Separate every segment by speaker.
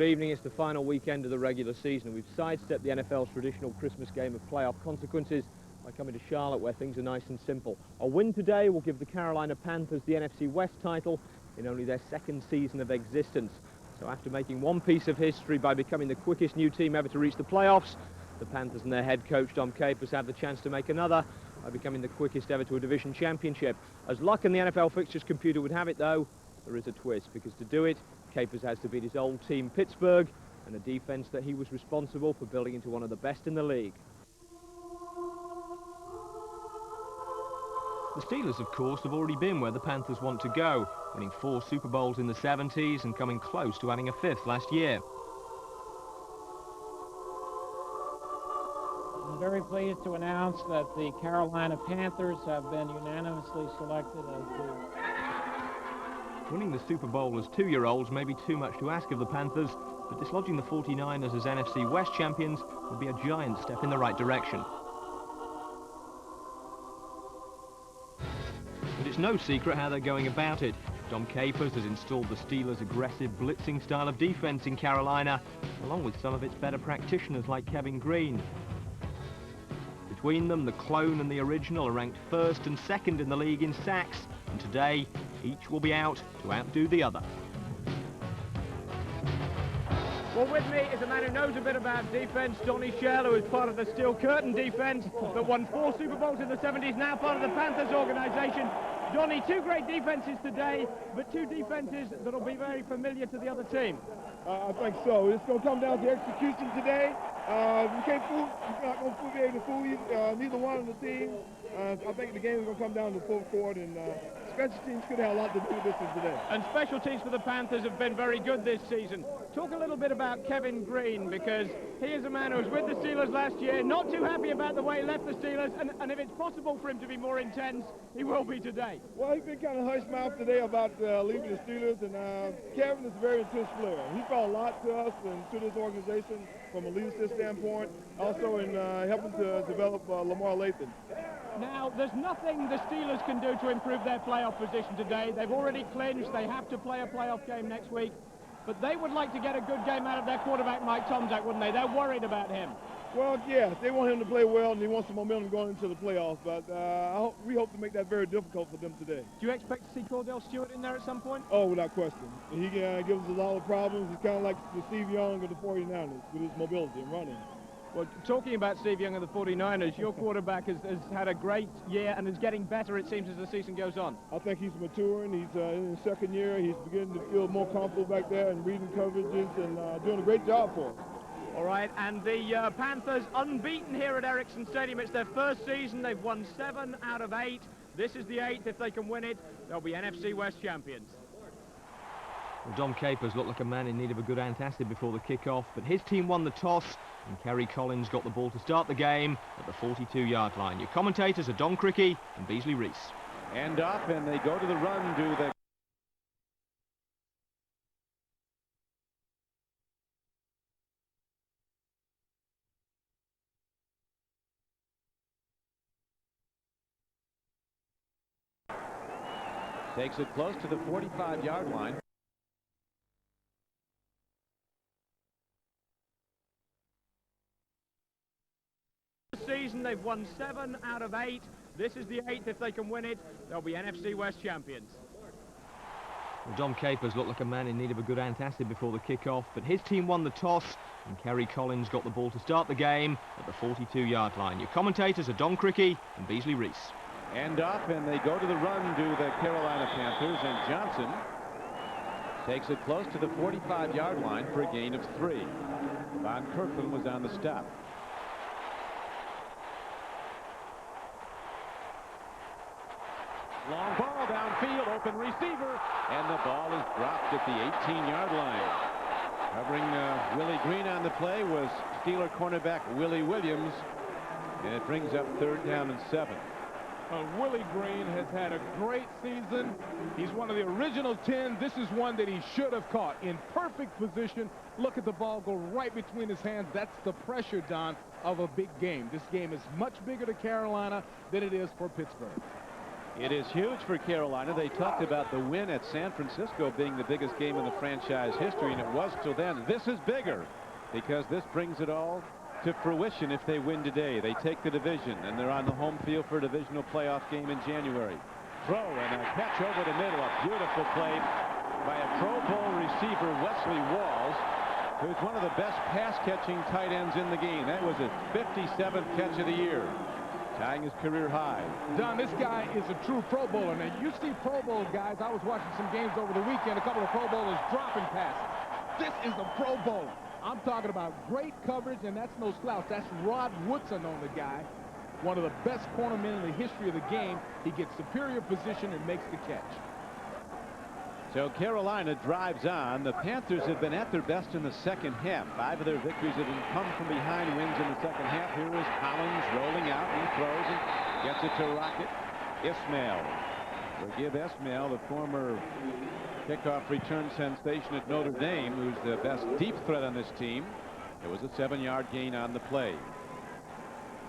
Speaker 1: Good evening. It's the final weekend of the regular season. We've sidestepped the NFL's traditional Christmas game of playoff consequences by coming to Charlotte, where things are nice and simple. A win today will give the Carolina Panthers the NFC West title in only their second season of existence. So after making one piece of history by becoming the quickest new team ever to reach the playoffs, the Panthers and their head coach Donnie have the chance to make another by becoming the quickest ever to a division championship. As luck in the NFL fixtures computer would have it, though, there is a twist, because to do it, Capers has to beat his old team Pittsburgh and a defense that he was responsible for building into one of the best in the league. The Steelers, of course, have already been where the Panthers want to go, winning 4 Super Bowls in the 70s and coming close to adding a 5th last year.
Speaker 2: I'm very pleased to announce that the Carolina Panthers have been unanimously selected as the...
Speaker 1: Winning the Super Bowl as 2-year-olds may be too much to ask of the Panthers, but dislodging the 49ers as NFC West champions would be a giant step in the right direction. But it's no secret how they're going about it. Dom Capers has installed the Steelers' aggressive blitzing style of defense in Carolina, along with some of its better practitioners like Kevin Green. Between them, the clone and the original are ranked first and second in the league in sacks, and today, each will be out to outdo the other. Well, with me is a man who knows a bit about defense, Donnie, who is part of the Steel Curtain defense that won 4 Super Bowls in the 70s, now part of the Panthers organization. Donnie, 2 great defenses today, but 2 defenses that will be very familiar to the other team.
Speaker 3: I think so. It's going to come down to execution today. We can't fool. We're not going to be able to fool neither one of the teams. I think the game is going to come down to the full court, and special teams could have a lot to do with this one today.
Speaker 1: And special teams for the Panthers have been very good this season. Talk a little bit about Kevin Green, because he is a man who was with the Steelers last year, not too happy about the way he left the Steelers, and if it's possible for him to be more intense, he will be today.
Speaker 3: Well, he's been kind of hush-mouthed today about leaving the Steelers, and Kevin is a very intense player. He brought a lot to us and to this organization from a leadership standpoint, also in helping to develop Lamar Lathan.
Speaker 1: Now, there's nothing the Steelers can do to improve their playoff position today. They've already clinched. They have to play a playoff game next week. But they would like to get a good game out of their quarterback, Mike Tomczak, wouldn't they? They're worried about him.
Speaker 3: Well, yeah, they want him to play well, and he wants some momentum going into the playoffs. But we hope to make that very difficult for them today.
Speaker 1: Do you expect to see Cordell Stewart in there at some point?
Speaker 3: Oh, without question. He gives us a lot of problems. He's kind of like the Steve Young of the 49ers with his mobility and running.
Speaker 1: Well, talking about Steve Young and the 49ers, your quarterback has had a great year and is getting better, it seems, as the season goes on.
Speaker 3: I think he's maturing. He's in his second year. He's beginning to feel more comfortable back there and reading coverages and doing a great job for us.
Speaker 1: All right, and the Panthers unbeaten here at Ericsson Stadium. It's their first season. They've won 7 out of 8. This is the 8th. If they can win it, they'll be NFC West champions. Well, Dom Capers looked like a man in need of a good antacid before the kick-off, but his team won the toss, and Kerry Collins got the ball to start the game at the 42-yard line. Your commentators are Don Cricky and Beasley Reese.
Speaker 4: And up, and they go to the run, do the... Takes it close to the 45-yard line.
Speaker 1: Season, they've won 7 out of 8. This is the 8th. If they can win it, they'll be NFC West champions. Well, Dom Capers looked like a man in need of a good antacid before the kick-off, but his team won the toss, and Kerry Collins got the ball to start the game at the 42-yard line. Your commentators are Don Cricky and Beasley Reese.
Speaker 4: And up, and they go to the run, do the Carolina Panthers, and Johnson takes it close to the 45-yard line for a gain of 3. Von Kirkland was on the stop. Long ball downfield, open receiver, and the ball is dropped at the 18-yard line. Covering Willie Green on the play was Steeler cornerback Willie Williams, and it brings up 3rd down and 7.
Speaker 5: Willie Green has had a great season. He's one of the original 10. This is one that he should have caught in perfect position. Look at the ball go right between his hands. That's the pressure, Don, of a big game. This game is much bigger to Carolina than it is for Pittsburgh.
Speaker 4: It is huge for Carolina. They talked about the win at San Francisco being the biggest game in the franchise history, and it was till then. This is bigger because this brings it all to fruition if they win today. They take the division, and they're on the home field for a divisional playoff game in January. Throw and a catch over the middle. A beautiful play by a Pro Bowl receiver, Wesley Walls, who's one of the best pass-catching tight ends in the game. That was his 57th catch of the year, tying his career high.
Speaker 5: Don, this guy is a true Pro Bowler. Now, you see Pro Bowl guys. I was watching some games over the weekend. A couple of Pro Bowlers dropping passes. This is a Pro Bowler. I'm talking about great coverage, and that's no slouch. That's Rod Woodson on the guy. One of the best cornermen in the history of the game. He gets superior position and makes the catch.
Speaker 4: So Carolina drives on. The Panthers have been at their best in the second half. 5 of their victories have come from behind wins in the second half. Here is Collins rolling out. He throws and gets it to Rocket. Ismail. We'll give Ismail, the former kickoff return sensation at Notre Dame, who's the best deep threat on this team. It was a 7-yard gain on the play.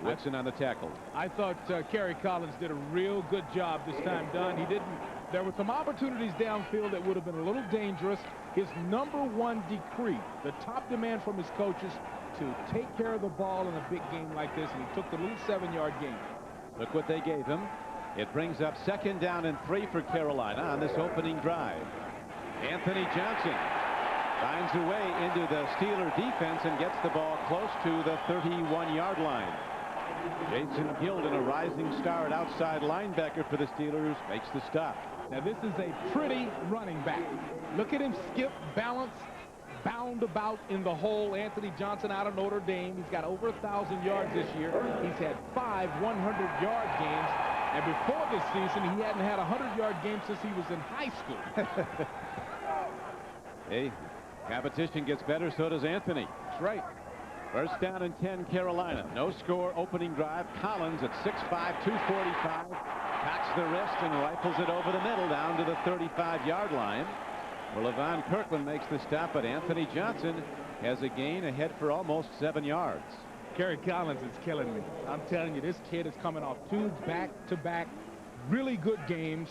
Speaker 4: Woodson on the tackle.
Speaker 5: I thought Kerry Collins did a real good job this time, Don. He didn't. There were some opportunities downfield that would have been a little dangerous. His #1 decree, the top demand from his coaches, to take care of the ball in a big game like this, and he took the little 7-yard gain.
Speaker 4: Look what they gave him. It brings up 2nd down and 3 for Carolina on this opening drive. Anthony Johnson finds a way into the Steeler defense and gets the ball close to the 31-yard line. Jason Gilden, a rising star at outside linebacker for the Steelers, makes the stop.
Speaker 5: Now, this is a pretty running back. Look at him skip, balance, bound about in the hole. Anthony Johnson out of Notre Dame. He's got over 1,000 yards this year. He's had 5 100-yard games. And before this season, he hadn't had a 100-yard game since he was in high school.
Speaker 4: Hey, competition gets better, so does Anthony.
Speaker 5: That's right.
Speaker 4: First down and 10, Carolina. No score, opening drive. Collins at 6'5", 245. Cocks the wrist and rifles it over the middle down to the 35-yard line. Well, Levon Kirkland makes the stop, but Anthony Johnson has a gain ahead for almost 7 yards.
Speaker 5: Kerry Collins is killing me. I'm telling you, this kid is coming off 2 back-to-back really good games.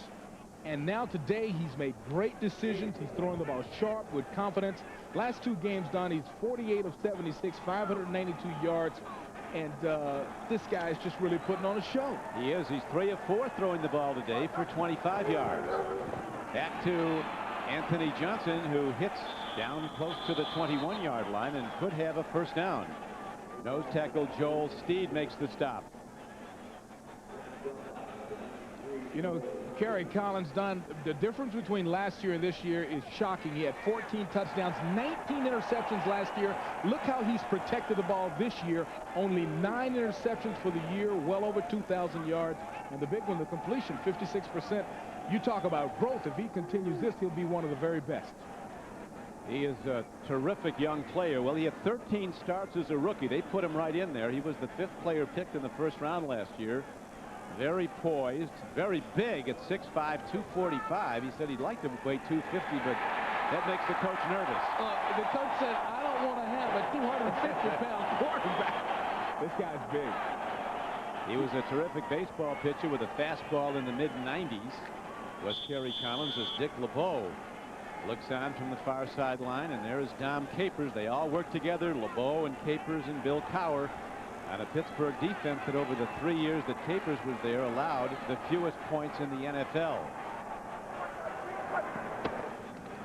Speaker 5: And now today he's made great decisions. He's throwing the ball sharp with confidence. Last 2 games, Don, he's 48 of 76, 592 yards. And this guy is just really putting on a show.
Speaker 4: He is. He's 3 of 4 throwing the ball today for 25 yards. Back to Anthony Johnson, who hits down close to the 21-yard line and could have a first down. Nose tackle Joel Steed makes the stop.
Speaker 5: You know, Kerry Collins, Don, the difference between last year and this year is shocking. He had 14 touchdowns, 19 interceptions last year. Look how he's protected the ball this year. Only 9 interceptions for the year, well over 2,000 yards. And the big one, the completion, 56%. You talk about growth. If he continues this, he'll be one of the very best.
Speaker 4: He is a terrific young player. Well, he had 13 starts as a rookie. They put him right in there. He was the 5th player picked in the first round last year. Very poised, very big at 6'5", 245. He said he'd like to weigh 250, but that makes the coach nervous.
Speaker 5: The coach said, I don't want to have a 250-pound quarterback. This guy's big.
Speaker 4: He was a terrific baseball pitcher with a fastball in the mid-90s. Was Kerry Collins as Dick LeBeau looks on from the far sideline, and there is Dom Capers. They all work together, LeBeau and Capers and Bill Cowher, on a Pittsburgh defense that over the 3 years that Capers was there allowed the fewest points in the NFL.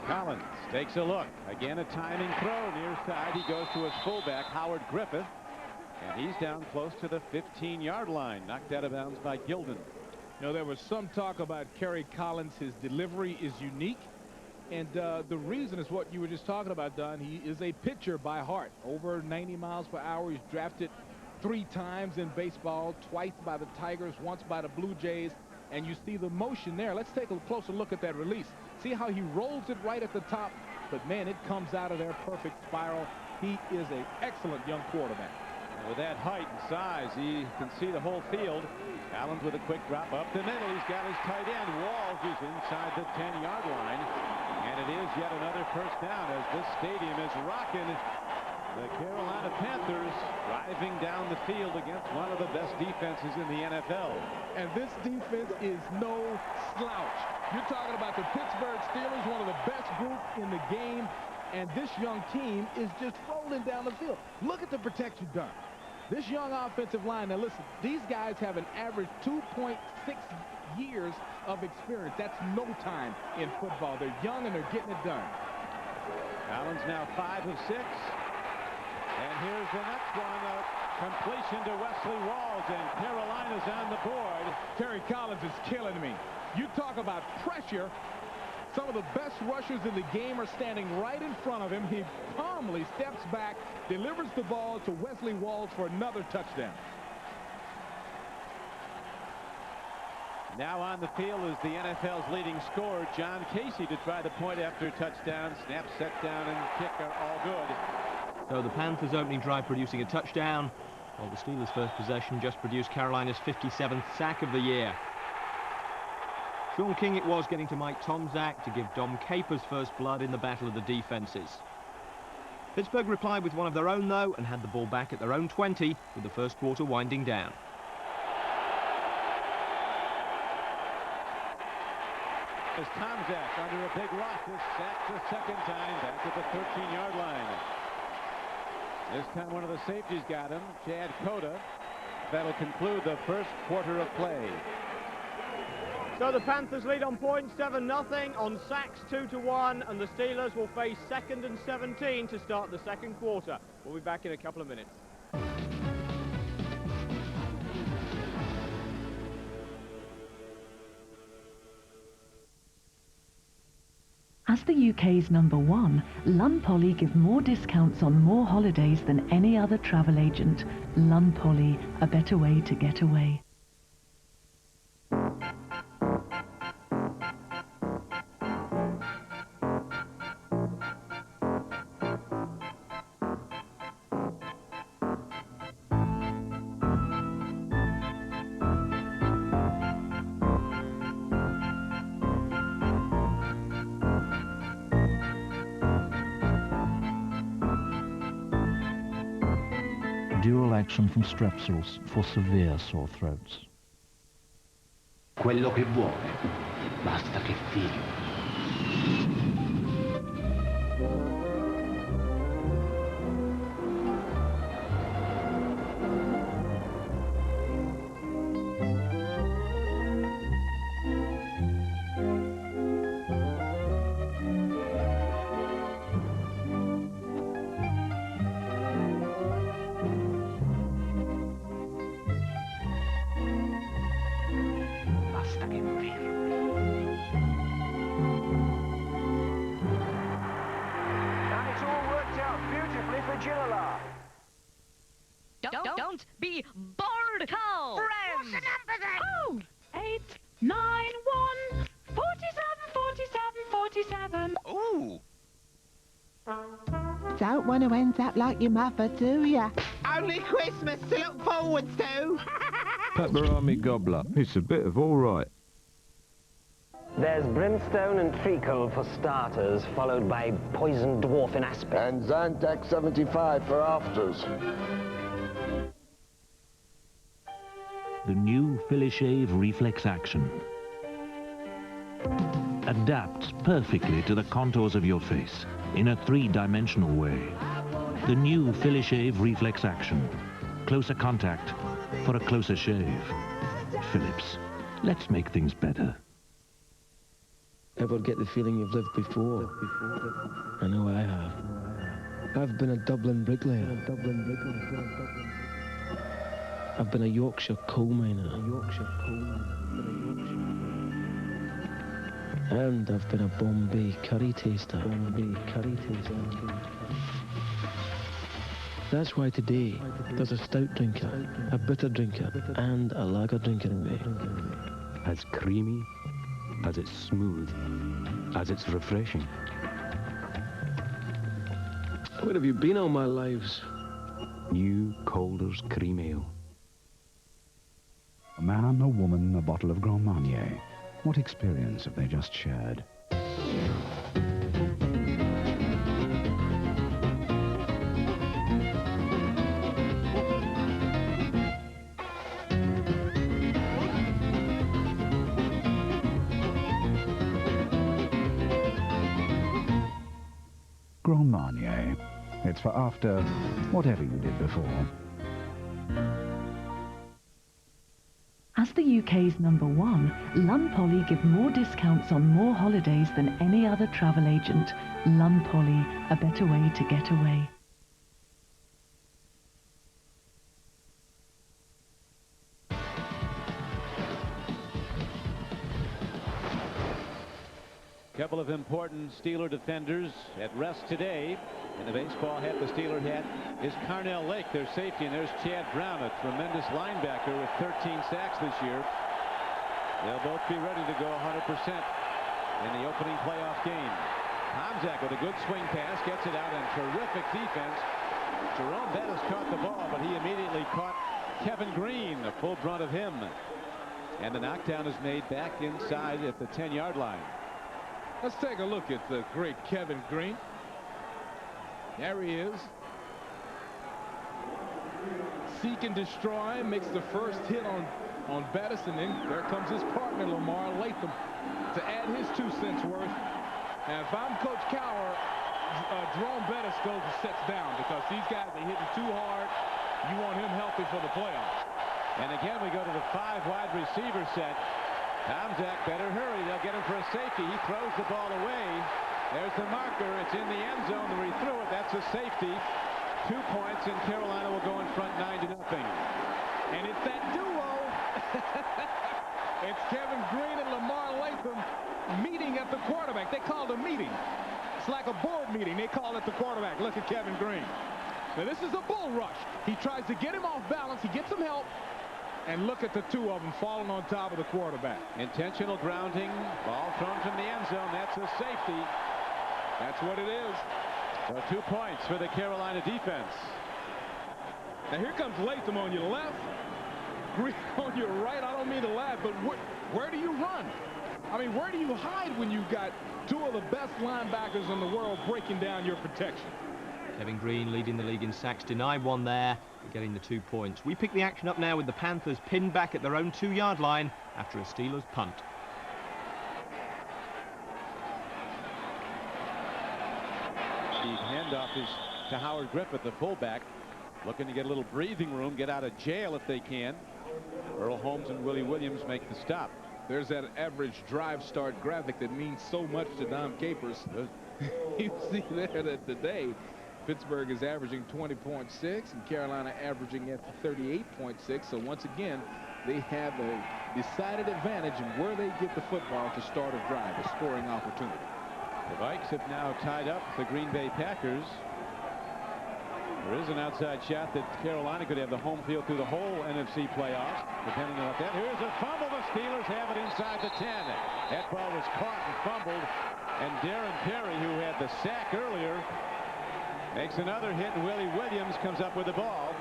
Speaker 4: Collins takes a look. Again, a timing throw near side. He goes to his fullback, Howard Griffith, and he's down close to the 15-yard line, knocked out of bounds by Gilden.
Speaker 5: You know, there was some talk about Kerry Collins. His delivery is unique. And the reason is what you were just talking about, Don. He is a pitcher by heart. Over 90 miles per hour. He's drafted 3 times in baseball, twice by the Tigers, once by the Blue Jays. And you see the motion there. Let's take a closer look at that release. See how he rolls it right at the top. But, man, it comes out of there perfect spiral. He is an excellent young quarterback.
Speaker 4: And with that height and size, he can see the whole field. Collins with a quick drop up the middle. He's got his tight end. Walls is inside the 10-yard line. And it is yet another first down as this stadium is rocking. The Carolina Carolina Panthers driving down the field against one of the best defenses in the NFL.
Speaker 5: And this defense is no slouch. You're talking about the Pittsburgh Steelers, one of the best groups in the game, and this young team is just rolling down the field. Look at the protection done. This young offensive line, now listen, these guys have an average 2.6 years of experience. That's no time in football. They're young and they're getting it done.
Speaker 4: Allen's now 5 of 6. And here's the next one, a completion to Wesley Walls, and Carolina's on the board.
Speaker 5: Terry Collins is killing me. You talk about pressure. Some of the best rushers in the game are standing right in front of him. He calmly steps back, delivers the ball to Wesley Walls for another touchdown.
Speaker 4: Now on the field is the NFL's leading scorer, John Casey, to try the point after touchdown. Snap, set down, and kick are all good.
Speaker 1: So the Panthers' opening drive producing a touchdown, while the Steelers' first possession just produced Carolina's 57th sack of the year. Sean King it was getting to Mike Tomczak to give Dom Capers first blood in the battle of the defenses. Pittsburgh replied with one of their own, though, and had the ball back at their own 20 with the first quarter winding down.
Speaker 4: As Tomczak under a big rush is sacked the second time back at the 13-yard line. This time one of the safeties got him, Chad Cota. That'll conclude the first quarter of play.
Speaker 1: So the Panthers lead on points 7-0, on sacks 2-1, and the Steelers will face 2nd and 17 to start the second quarter. We'll be back in a couple of minutes.
Speaker 6: As the UK's #1, Lund Poly give more discounts on more holidays than any other travel agent. Lund Poly, a better way to get away.
Speaker 7: Dual action from Strepsils for severe sore throats.
Speaker 8: Quello che vuole, basta che fili.
Speaker 9: Don't be bored, Carl. Friends.
Speaker 10: What's the number then?
Speaker 6: Oh, 8, 9, 1, 47, 47, 47.
Speaker 10: Ooh.
Speaker 11: Don't want to end up like your mother, do ya? Only Christmas to look forward to.
Speaker 12: Pepperoni gobbler. It's a bit of all right.
Speaker 13: There's brimstone and treacle for starters, followed by poison dwarf in aspic.
Speaker 14: And Zantac 75 for afters.
Speaker 7: The new Philly-Shave Reflex Action adapts perfectly to the contours of your face in a 3-dimensional way. The new Philly-Shave Reflex Action. Closer contact for a closer shave. Phillips, let's make things better.
Speaker 15: Ever get the feeling you've lived before? I know I have. I've been a Dublin bricklayer. I've been a Yorkshire coal miner. And I've been a Bombay curry taster. That's why today there's a stout drinker, a bitter drinker, and a lager drinker in me.
Speaker 12: As creamy, as it's smooth, as it's refreshing.
Speaker 15: Where have you been all my lives?
Speaker 12: New Calder's Cream Ale. A man, a woman, a bottle of Grand Marnier. What experience have they just shared?
Speaker 10: Grand Marnier. It's for after whatever you did before.
Speaker 6: As the UK's #1, Lund Poly give more discounts on more holidays than any other travel agent. Lund Poly, a better way to get away.
Speaker 4: Couple of important Steeler defenders at rest today. In the baseball hat, the Steeler hat is Carnell Lake, their safety, and there's Chad Brown, a tremendous linebacker with 13 sacks this year. They'll both be ready to go 100% in the opening playoff game. Tomczak with a good swing pass, gets it out, and terrific defense. Jerome Bettis caught the ball, but he immediately caught Kevin Green, the full brunt of him. And the knockdown is made back inside at the 10-yard line.
Speaker 5: Let's take a look at the great Kevin Green. There he is. Seek and destroy, makes the first hit on Bettis, and then there comes his partner, Lamar Latham, to add his 2 cents worth. And if I'm Coach Cowher, Jerome Bettis goes and sits down, because these guys are hitting too hard. You want him healthy for the playoffs.
Speaker 4: And again, we go to the 5 wide receiver set. Tomczak better hurry. They'll get him for a safety. He throws the ball away. There's the marker. It's in the end zone where he threw it. That's a safety. 2 points, and Carolina will go in front 9-0.
Speaker 5: And it's that duo. It's Kevin Green and Lamar Latham meeting at the quarterback. They call it a meeting. It's like a board meeting. They call it the quarterback. Look at Kevin Green. Now, this is a bull rush. He tries to get him off balance. He gets some help. And look at the 2 of them falling on top of the quarterback.
Speaker 4: Intentional grounding. Ball thrown from the end zone. That's a safety.
Speaker 5: That's what it is.
Speaker 4: So 2 points for the Carolina defense.
Speaker 5: Now here comes Latham on your left. Green on your right. I don't mean to laugh, but where do you run? I mean, where do you hide when you've got 2 of the best linebackers in the world breaking down your protection?
Speaker 1: Kevin Green leading the league in sacks, denied 1 there, getting the 2 points. We pick the action up now with the Panthers pinned back at their own 2-yard line after a Steelers punt.
Speaker 4: The handoff is to Howard Griffith, the fullback, looking to get a little breathing room, get out of jail if they can. Earl Holmes and Willie Williams make the stop.
Speaker 5: There's that average drive start graphic that means so much to Dom Capers. You see there that today Pittsburgh is averaging 20.6 and Carolina averaging at 38.6. So once again, they have a decided advantage in where they get the football to start a drive, a scoring opportunity.
Speaker 4: The Vikes have now tied up the Green Bay Packers. There is an outside shot that Carolina could have the home field through the whole NFC playoffs, depending on that. Here's a fumble. The Steelers have it inside the 10. That ball was caught and fumbled, and Darren Perry, who had the sack earlier, makes another hit, and Willie Williams comes up with the ball.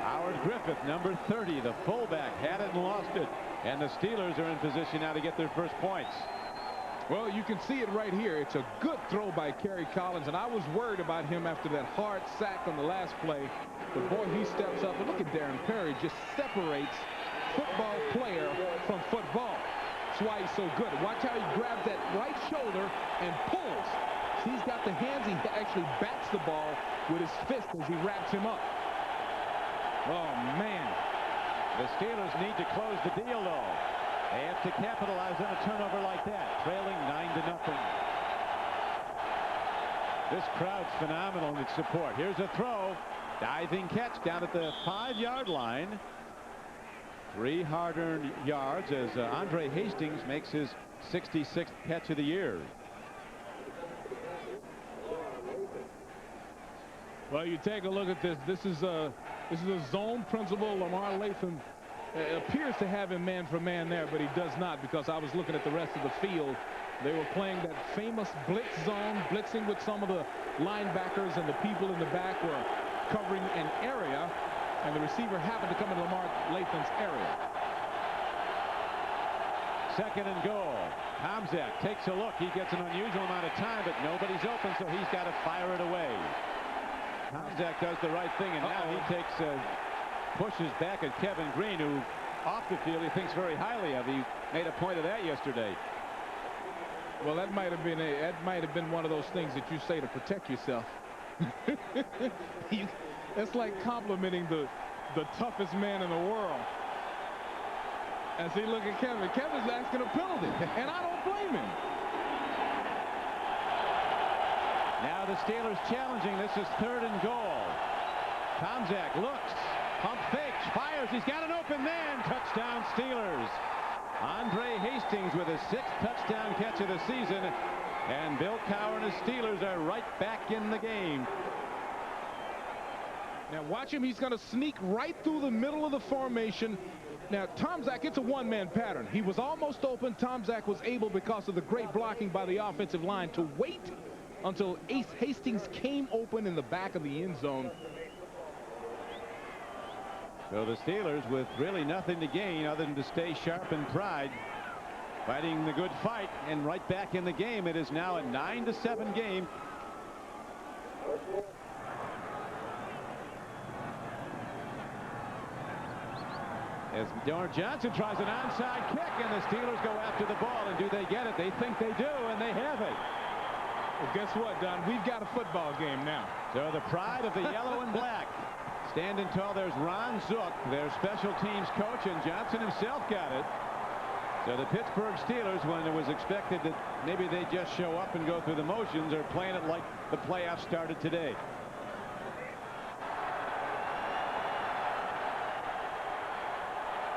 Speaker 4: Howard Griffith, number 30, the fullback, had it and lost it. And the Steelers are in position now to get their first points.
Speaker 5: Well, you can see it right here. It's a good throw by Kerry Collins, and I was worried about him after that hard sack on the last play. But boy, he steps up, and look at Darren Perry, just separates football player from football. That's why he's so good. Watch how he grabs that right shoulder and pulls. He's got the hands. He actually bats the ball with his fist as he wraps him up.
Speaker 4: Oh, man. The Steelers need to close the deal, though. They have to capitalize on a turnover like that, trailing 9-0. This crowd's phenomenal in its support. Here's a throw. Diving catch down at the 5-yard line. 3 hard-earned yards as Andre Hastings makes his 66th catch of the year.
Speaker 5: Well, you take a look at this. This is a zone principle. Lamar Latham appears to have him man for man there, but he does not, because I was looking at the rest of the field. They were playing that famous blitz zone, blitzing with some of the linebackers, and the people in the back were covering an area, and the receiver happened to come in Lamar Latham's area.
Speaker 4: 2nd and goal. Tomczak takes a look. He gets an unusual amount of time, but nobody's open, so he's got to fire it away. Tomczak does the right thing, and now he takes pushes back at Kevin Green, who off the field he thinks very highly of. He made a point of that yesterday.
Speaker 5: Well, that might have been one of those things that you say to protect yourself. It's like complimenting the toughest man in the world. As he look at Kevin, Kevin's asking a penalty, and I don't blame him.
Speaker 4: Now the Steelers challenging. This is 3rd and goal. Tomczak looks, pump fakes, fires. He's got an open man. Touchdown Steelers. Andre Hastings with his 6th touchdown catch of the season. And Bill Cowher and his Steelers are right back in the game.
Speaker 5: Now watch him. He's going to sneak right through the middle of the formation. Now Tomczak, it's a one-man pattern. He was almost open. Tomczak was able, because of the great blocking by the offensive line, to wait until Ace Hastings came open in the back of the end zone.
Speaker 4: So the Steelers with really nothing to gain other than to stay sharp in pride, fighting the good fight, and right back in the game. It is now a 9-7 game. As Johnson tries an onside kick, and the Steelers go after the ball, and do they get it? They think they do, and they have it.
Speaker 5: Well, guess what, Don? We've got a football game now.
Speaker 4: So the pride of the yellow and black. Standing tall, there's Ron Zook, their special teams coach, and Johnson himself got it. So the Pittsburgh Steelers, when it was expected that maybe they just show up and go through the motions, are playing it like the playoffs started today.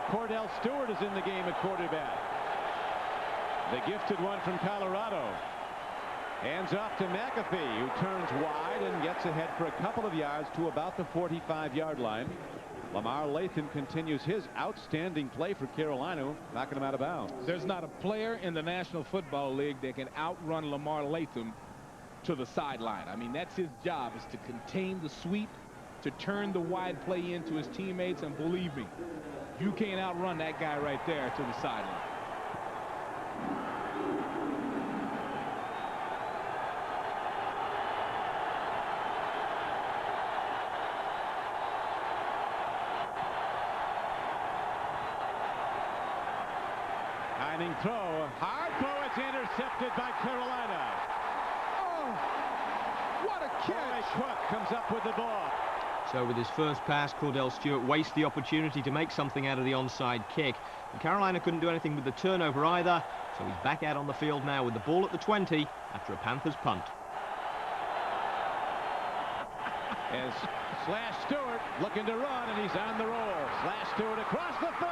Speaker 4: Cordell Stewart is in the game at quarterback. The gifted one from Colorado. Hands off to McAfee, who turns wide and gets ahead for a couple of yards to about the 45-yard line. Lamar Latham continues his outstanding play for Carolina, knocking him out of bounds.
Speaker 5: There's not a player in the National Football League that can outrun Lamar Latham to the sideline. I mean, that's his job, is to contain the sweep, to turn the wide play into his teammates, and believe me, you can't outrun that guy right there to the sideline.
Speaker 4: Timing throw, hard throw, it's intercepted by Carolina.
Speaker 5: Oh, what a catch!
Speaker 4: Cook comes up with the ball.
Speaker 1: So with his first pass, Cordell Stewart wastes the opportunity to make something out of the onside kick. And Carolina couldn't do anything with the turnover either, so he's back out on the field now with the ball at the 20 after a Panthers punt.
Speaker 4: As Slash Stewart looking to run, and he's on the roll. Slash Stewart across the 30,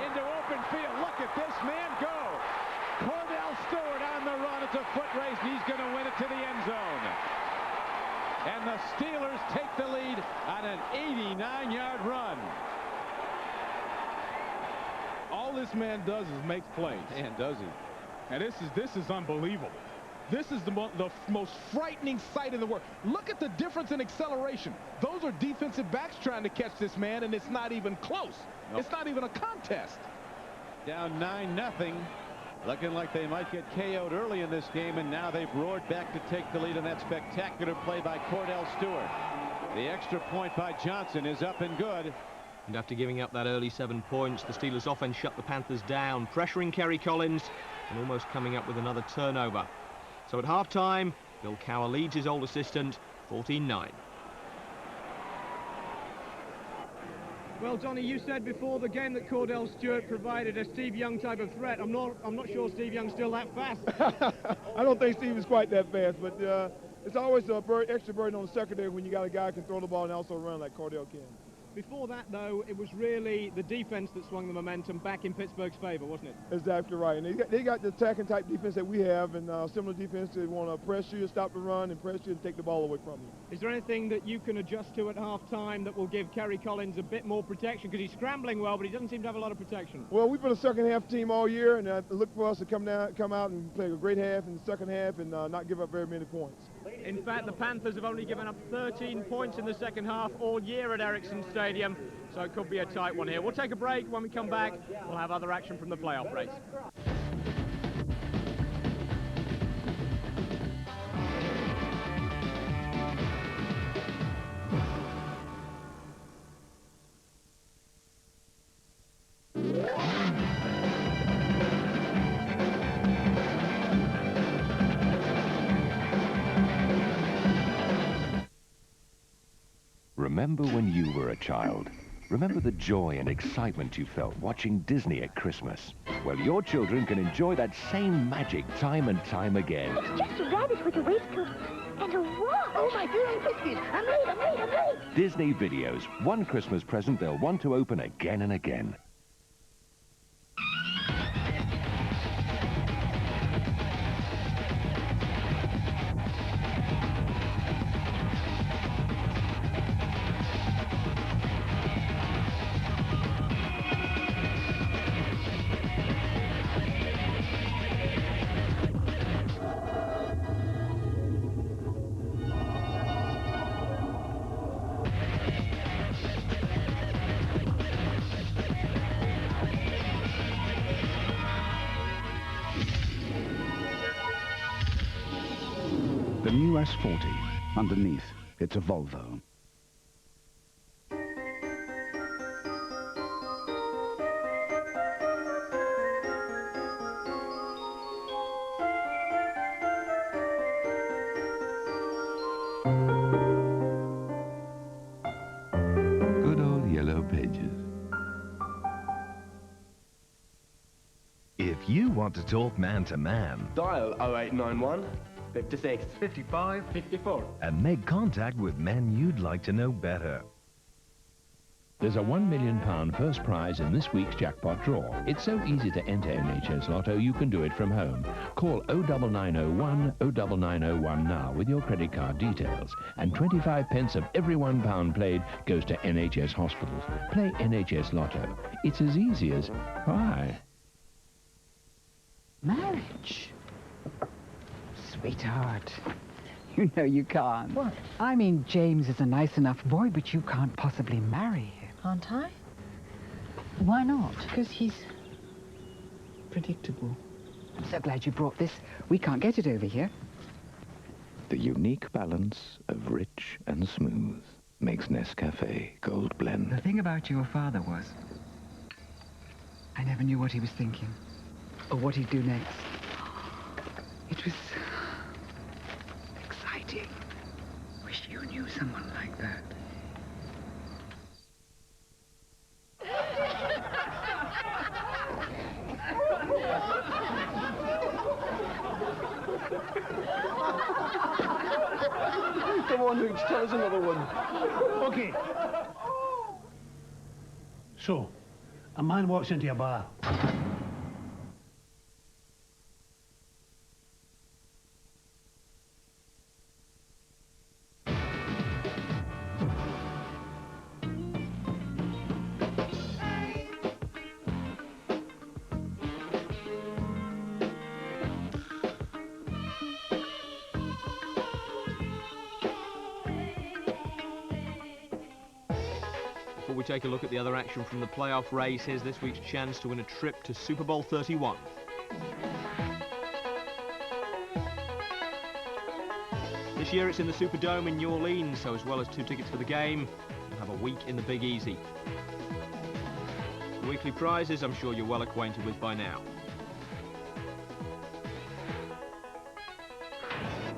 Speaker 4: into open field. Look at this man go. Cordell Stewart on the run. It's a foot race, and he's going to win it to the end zone. And the Steelers take the lead on an 89-yard run.
Speaker 5: All this man does is make plays.
Speaker 4: Man, does he?
Speaker 5: And this is unbelievable. This is the most frightening sight in the world. Look at the difference in acceleration. Those are defensive backs trying to catch this man, and it's not even close. Nope. It's not even a contest.
Speaker 4: Down 9-0. Looking like they might get KO'd early in this game, and now they've roared back to take the lead on that spectacular play by Cordell Stewart. The extra point by Johnson is up and good.
Speaker 1: And after giving up that early 7 points, the Steelers offense shut the Panthers down, pressuring Kerry Collins and almost coming up with another turnover. So at half-time, Bill Cowher leads his old assistant 14-9. Well, Donnie, you said before the game that Cordell Stewart provided a Steve Young type of threat. I'm not sure Steve Young's still that fast.
Speaker 3: I don't think Steve is quite that fast, but it's always a extra burden on the secondary when you got a guy who can throw the ball and also run like Cordell can.
Speaker 1: Before that, though, it was really the defense that swung the momentum back in Pittsburgh's favor, wasn't it?
Speaker 3: Exactly right. And they got the attacking type defense that we have, and similar defense. They want to press you, stop the run, and press you and take the ball away from you.
Speaker 1: Is there anything that you can adjust to at half-time that will give Kerry Collins a bit more protection? Because he's scrambling well, but he doesn't seem to have a lot of protection.
Speaker 3: Well, we've been a second-half team all year, and look for us to come out and play a great half in the second half and not give up very many points.
Speaker 1: In fact, the Panthers have only given up 13 points in the second half all year at Ericsson Stadium, so it could be a tight one here. We'll take a break. When we come back, we'll have other action from the playoff race.
Speaker 16: Remember when you were a child? Remember the joy and excitement you felt watching Disney at Christmas? Well, your children can enjoy that same magic time and time again.
Speaker 17: It's just a rabbit with a waistcoat and a watch. Oh, my dear biscuits. I'm late.
Speaker 16: Disney videos, one Christmas present they'll want to open again and again.
Speaker 10: The new S40. Underneath, it's a Volvo.
Speaker 16: Good old yellow pages.
Speaker 18: If you want to talk man to man,
Speaker 19: dial 0891 56 55 54
Speaker 18: and make contact with men you'd like to know better.
Speaker 20: There's a £1 million first prize in this week's jackpot draw. It's so easy to enter NHS Lotto, you can do it from home. Call 09901 09901 now with your credit card details. And 25 pence of every £1 played goes to NHS hospitals. Play NHS Lotto. It's as easy as hi.
Speaker 21: Marriage? Sweetheart, you know you can't. What? I mean, James is a nice enough boy, but you can't possibly marry him.
Speaker 22: Can't I? Why not?
Speaker 21: Because he's predictable. I'm so glad you brought this. We can't get it over here.
Speaker 7: The unique balance of rich and smooth makes Nescafe Gold Blend.
Speaker 21: The thing about your father was, I never knew what he was thinking, or what he'd do next. It was exciting. Wish you knew someone like that.
Speaker 19: Come on, Hooch, tell us another one.
Speaker 23: Okay. So, a man walks into a bar.
Speaker 1: Before we take a look at the other action from the playoff race, here's this week's chance to win a trip to Super Bowl 31. This year it's in the Superdome in New Orleans, so as well as 2 tickets for the game, you'll have a week in the Big Easy. The weekly prizes I'm sure you're well acquainted with by now.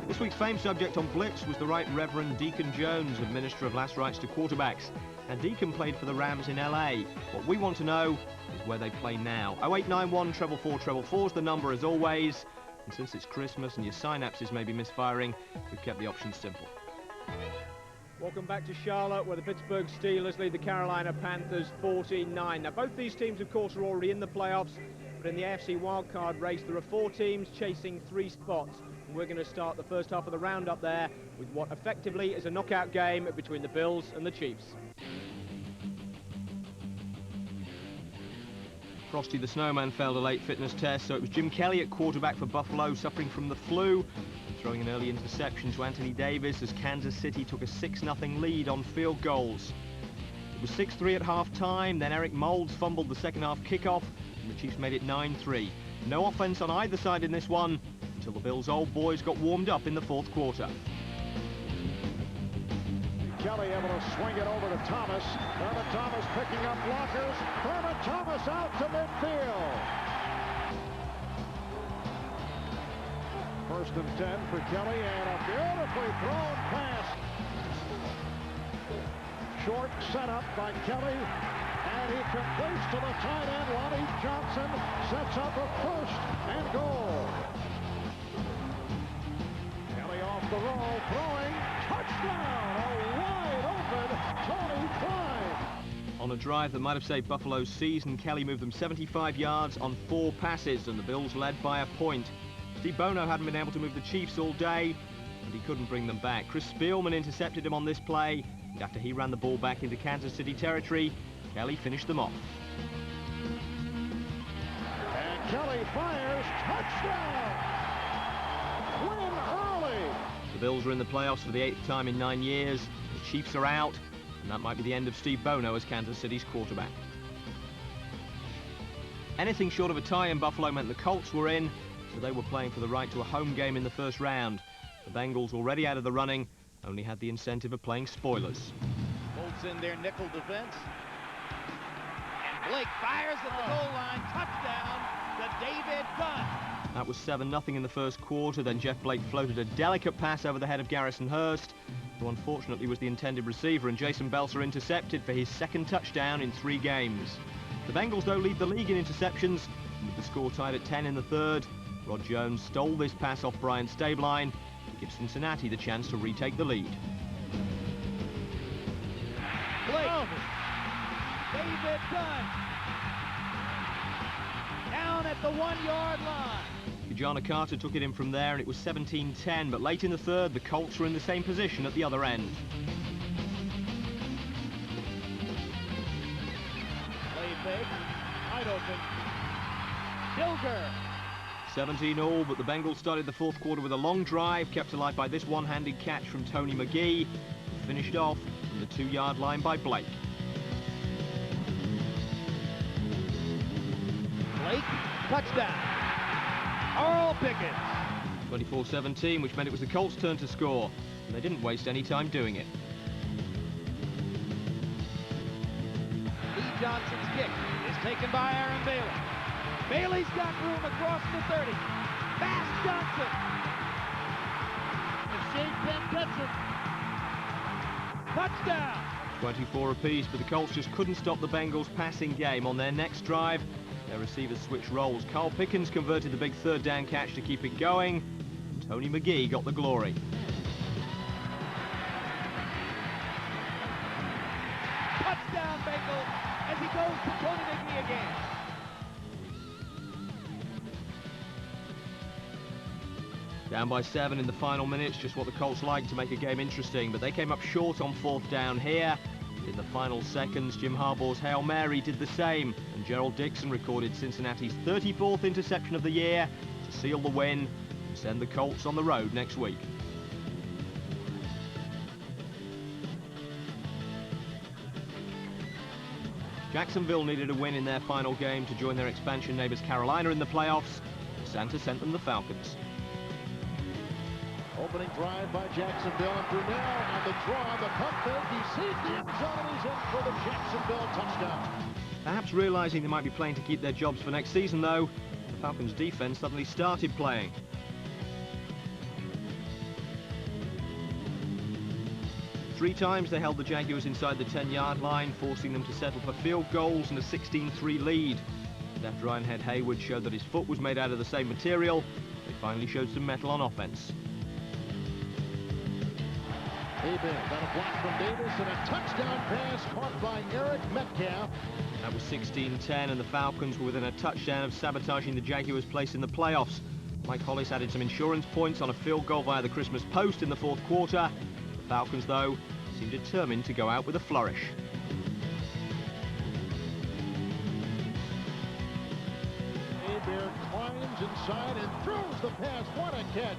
Speaker 1: This week's famed subject on Blitz was the Right Reverend Deacon Jones, a minister of last rites to quarterbacks. And Deacon played for the Rams in LA. What we want to know is where they play now. 0891 444 is the number as always. And since it's Christmas and your synapses may be misfiring, we've kept the options simple. Welcome back to Charlotte, where the Pittsburgh Steelers lead the Carolina Panthers 14-9. Now, both these teams, of course, are already in the playoffs, but in the AFC wildcard race, there are 4 teams chasing 3 spots. We're going to start the first half of the round up there with what effectively is a knockout game between the Bills and the Chiefs. Frosty the Snowman failed a late fitness test, so it was Jim Kelly at quarterback for Buffalo, suffering from the flu, throwing an early interception to Anthony Davis as Kansas City took a 6-0 lead on field goals. It was 6-3 at half-time, then Eric Moulds fumbled the second-half kickoff, and the Chiefs made it 9-3. No offense on either side in this one, until the Bills' old boys got warmed up in the 4th quarter.
Speaker 24: Kelly able to swing it over to Thomas. Thurman Thomas picking up blockers. Thurman Thomas out to midfield. 1st and 10 for Kelly, and a beautifully thrown pass. Short setup by Kelly, and he completes to the tight end. Lonnie Johnson sets up a first and goal. Kelly off the roll, throwing, touchdown! A wide open Tony Klein.
Speaker 1: On a drive that might have saved Buffalo's season, Kelly moved them 75 yards on 4 passes, and the Bills led by a point. Steve Bono hadn't been able to move the Chiefs all day, and he couldn't bring them back. Chris Spielman intercepted him on this play, and after he ran the ball back into Kansas City territory, Kelly finished them off.
Speaker 24: And Kelly fires, touchdown! Win early!
Speaker 1: The Bills are in the playoffs for the 8th time in 9 years. The Chiefs are out, and that might be the end of Steve Bono as Kansas City's quarterback. Anything short of a tie in Buffalo meant the Colts were in, so they were playing for the right to a home game in the first round. The Bengals, already out of the running, only had the incentive of playing spoilers.
Speaker 2: Colts in their nickel defense. And Blake fires at the goal line. Touchdown to David Dunn.
Speaker 1: That was 7-0 in the first quarter. Then Jeff Blake floated a delicate pass over the head of Garrison Hurst, who unfortunately was the intended receiver, and Jason Belser intercepted for his 2nd touchdown in 3 games. The Bengals, though, lead the league in interceptions, and with the score tied at 10 in the 3rd, Rod Jones stole this pass off Brian Stabline to give Cincinnati the chance to retake the lead.
Speaker 2: Blake. David Dunn. Down at the 1-yard line.
Speaker 1: Kajana Carter took it in from there, and it was 17-10, but late in the 3rd, the Colts were in the same position at the other end.
Speaker 2: Play fake. Wide open. Dilger.
Speaker 1: 17-all, but the Bengals started the 4th quarter with a long drive, kept alive by this one-handed catch from Tony McGee, and finished off from the 2-yard line by Blake.
Speaker 2: Blake, touchdown. Carl Pickens.
Speaker 1: 24-17, which meant it was the Colts' turn to score, and they didn't waste any time doing it.
Speaker 2: Lee Johnson's kick is taken by Aaron Bailey. Bailey's got room across the 30. Fast Johnson. If Shane Penn gets it. Touchdown.
Speaker 1: 24 apiece, but the Colts just couldn't stop the Bengals' passing game. On their next drive, their receivers switched roles. Carl Pickens converted the big 3rd down catch to keep it going. Tony McGee got the glory.
Speaker 2: Touchdown Bengals as he goes to Tony McGee again.
Speaker 1: Down by 7 in the final minutes, just what the Colts like to make a game interesting, but they came up short on 4th down here. In the final seconds, Jim Harbaugh's Hail Mary did the same, and Gerald Dixon recorded Cincinnati's 34th interception of the year to seal the win and send the Colts on the road next week. Jacksonville needed a win in their final game to join their expansion neighbors Carolina in the playoffs. Santa sent them the Falcons.
Speaker 24: Opening drive by Jacksonville, and Brunel on the draw, the pump fake, he sees the end zone, he's in for the Jacksonville touchdown.
Speaker 1: Perhaps realizing they might be playing to keep their jobs for next season, though, the Falcons' defense suddenly started playing. Three times they held the Jaguars inside the 10-yard line, forcing them to settle for field goals and a 16-3 lead. And after Ironhead Haywood showed that his foot was made out of the same material, they finally showed some metal on offense.
Speaker 24: Abel got a block from Davis and a touchdown pass caught by Eric Metcalf.
Speaker 1: That was 16-10, and the Falcons were within a touchdown of sabotaging the Jaguars' place in the playoffs. Mike Hollis added some insurance points on a field goal via the Christmas post in the 4th quarter. The Falcons, though, seemed determined to go out with a flourish.
Speaker 24: Abel climbs inside and throws the pass. What a catch!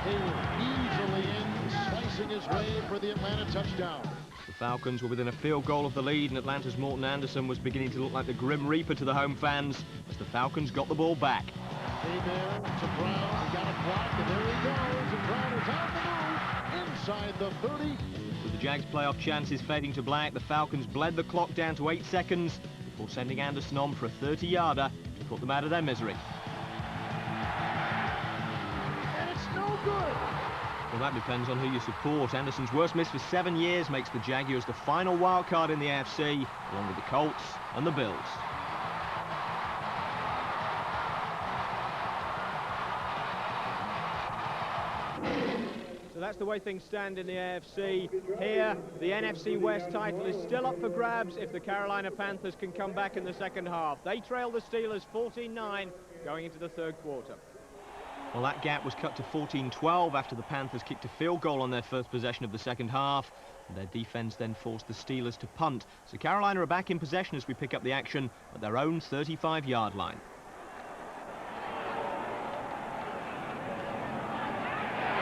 Speaker 24: Easily in, slicing his way for the Atlanta touchdown.
Speaker 1: The Falcons were within a field goal of the lead, and Atlanta's Morton Anderson was beginning to look like the Grim Reaper to the home fans as the Falcons got the ball back.
Speaker 24: Hebert to Brown, he got it blocked, and there he goes, and Brown is on the move, inside the 30.
Speaker 1: With the Jags' playoff chances fading to black, the Falcons bled the clock down to 8 seconds before sending Anderson on for a 30-yarder to put them out of their misery.
Speaker 24: And it's no good.
Speaker 1: Well, that depends on who you support. Anderson's worst miss for 7 years makes the Jaguars the final wild card in the AFC, along with the Colts and the Bills. So that's the way things stand in the AFC. Here, the NFC West title is still up for grabs if the Carolina Panthers can come back in the second half. They trail the Steelers 14-9 going into the third quarter. Well, that gap was cut to 14-12 after the Panthers kicked a field goal on their first possession of the second half. Their defense then forced the Steelers to punt. So Carolina are back in possession as we pick up the action at their own 35-yard line.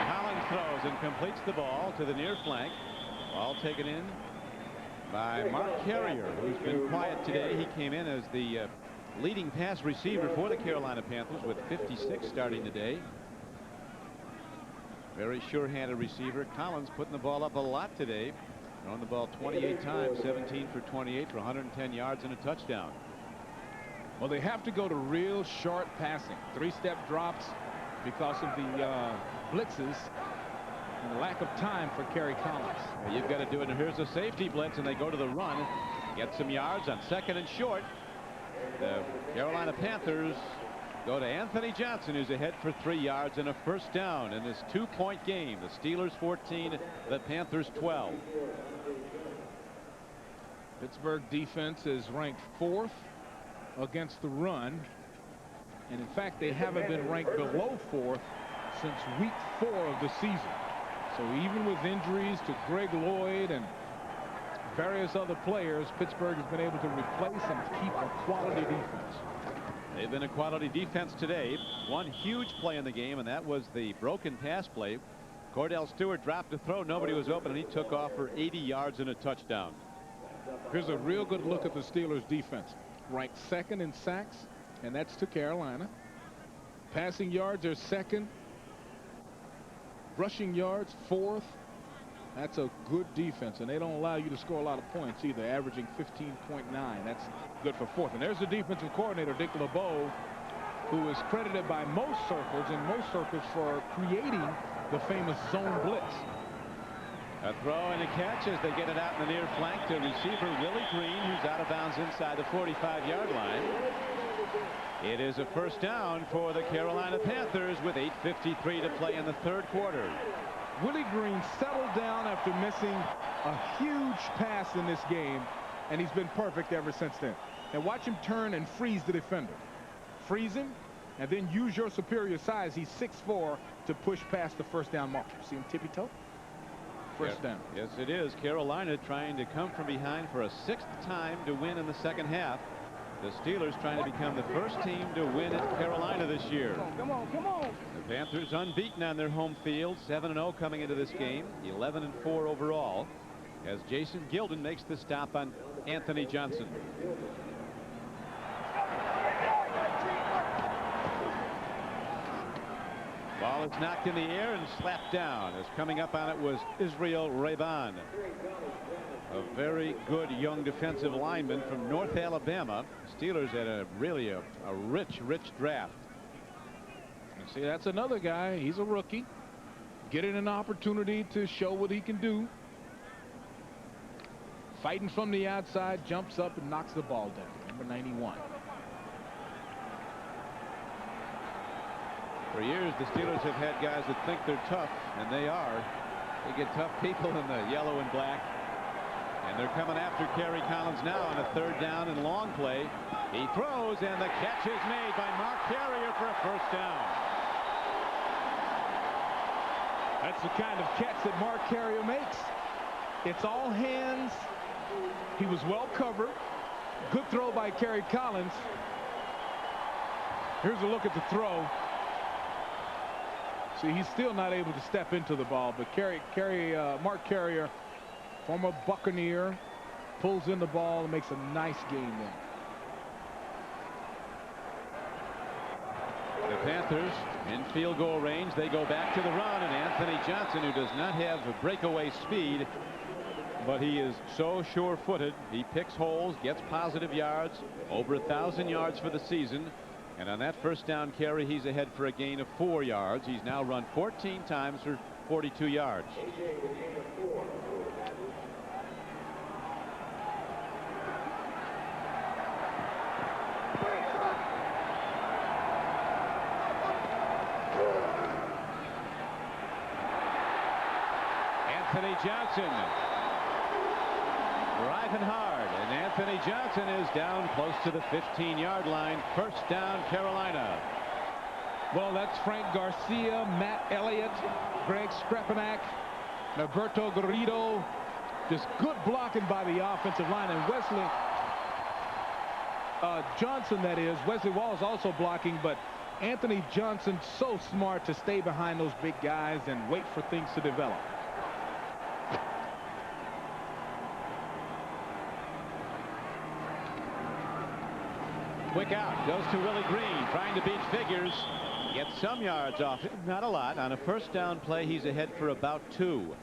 Speaker 4: Collins throws and completes the ball to the near flank. Ball taken in by Mark Carrier, who's been quiet today. He came in as the leading pass receiver for the Carolina Panthers with 56 starting today. Very sure-handed receiver. Collins putting the ball up a lot today. Throwing the ball 28 times, 17 for 28 for 110 yards and a touchdown.
Speaker 5: Well, they have to go to real short passing. 3-step drops because of the blitzes and the lack of time for Kerry Collins.
Speaker 4: Well, you've got to do it. And here's a safety blitz, and they go to the run. Get some yards on second and short. The Carolina Panthers go to Anthony Johnson, who's ahead for 3 yards and a first down in this 2-point game. The Steelers 14, the Panthers 12.
Speaker 5: Pittsburgh defense is ranked 4th against the run. And in fact, they haven't been ranked below 4th since week 4 of the season. So even with injuries to Greg Lloyd and various other players, Pittsburgh has been able to replace and keep a quality defense.
Speaker 4: They've been a quality defense today. One huge play in the game, and that was the broken pass play. Cordell Stewart dropped a throw. Nobody was open, and he took off for 80 yards and a touchdown.
Speaker 5: Here's a real good look at the Steelers defense. Ranked 2nd in sacks, and that's to Carolina. Passing yards are 2nd. Rushing yards 4th. That's a good defense, and they don't allow you to score a lot of points either, averaging 15.9. That's good for 4th. And there's the defensive coordinator, Dick LeBeau, who is credited by most circles for creating the famous zone blitz.
Speaker 4: A throw and a catch as they get it out in the near flank to receiver Willie Green, who's out of bounds inside the 45-yard line. It is a first down for the Carolina Panthers with 8:53 to play in the third quarter.
Speaker 5: Willie Green settled down after missing a huge pass in this game, and he's been perfect ever since then. And watch him turn and freeze the defender. Freeze him, and then use your superior size. He's 6'4" to push past the first down marker. See him tippy-toe? First down.
Speaker 4: Yes, it is. Carolina trying to come from behind for a 6th time to win in the second half. The Steelers trying to become the first team to win at Carolina this year.
Speaker 3: Come on, come on.
Speaker 4: The Panthers unbeaten on their home field, 7-0 coming into this game, 11-4 overall, as Jason Gilden makes the stop on Anthony Johnson. Ball is knocked in the air and slapped down. As coming up on it was Israel Raban, a very good young defensive lineman from North Alabama. Steelers had a really a rich draft.
Speaker 5: And see, that's another guy. He's a rookie, getting an opportunity to show what he can do. Fighting from the outside, jumps up and knocks the ball down. Number 91.
Speaker 4: For years, the Steelers have had guys that think they're tough, and they are. They get tough people in the yellow and black. And they're coming after Kerry Collins now on a 3rd down and long play. He throws, and the catch is made by Mark Carrier for a first down.
Speaker 5: That's the kind of catch that Mark Carrier makes. It's all hands. He was well covered. Good throw by Kerry Collins. Here's a look at the throw. See, he's still not able to step into the ball, but Mark Carrier, former Buccaneer, pulls in the ball and makes a nice gain there.
Speaker 4: The Panthers in field goal range. They go back to the run, and Anthony Johnson, who does not have a breakaway speed, but he is so sure-footed. He picks holes, gets positive yards, over 1,000 yards for the season. And on that first down carry, he's ahead for a gain of 4 yards. He's now run 14 times for 42 yards. Anthony Johnson driving hard, and Anthony Johnson is down close to the 15-yard line. First down, Carolina.
Speaker 5: Well, that's Frank Garcia, Matt Elliott, Greg Strepanak, Roberto Garrido. Just good blocking by the offensive line. And Wesley Johnson, that is. Wesley Walls also blocking, but Anthony Johnson so smart to stay behind those big guys and wait for things to develop.
Speaker 4: Quick out, goes to Willie Green, trying to beat Figures. Gets some yards off it, not a lot. On a first down play, he's ahead for about 2.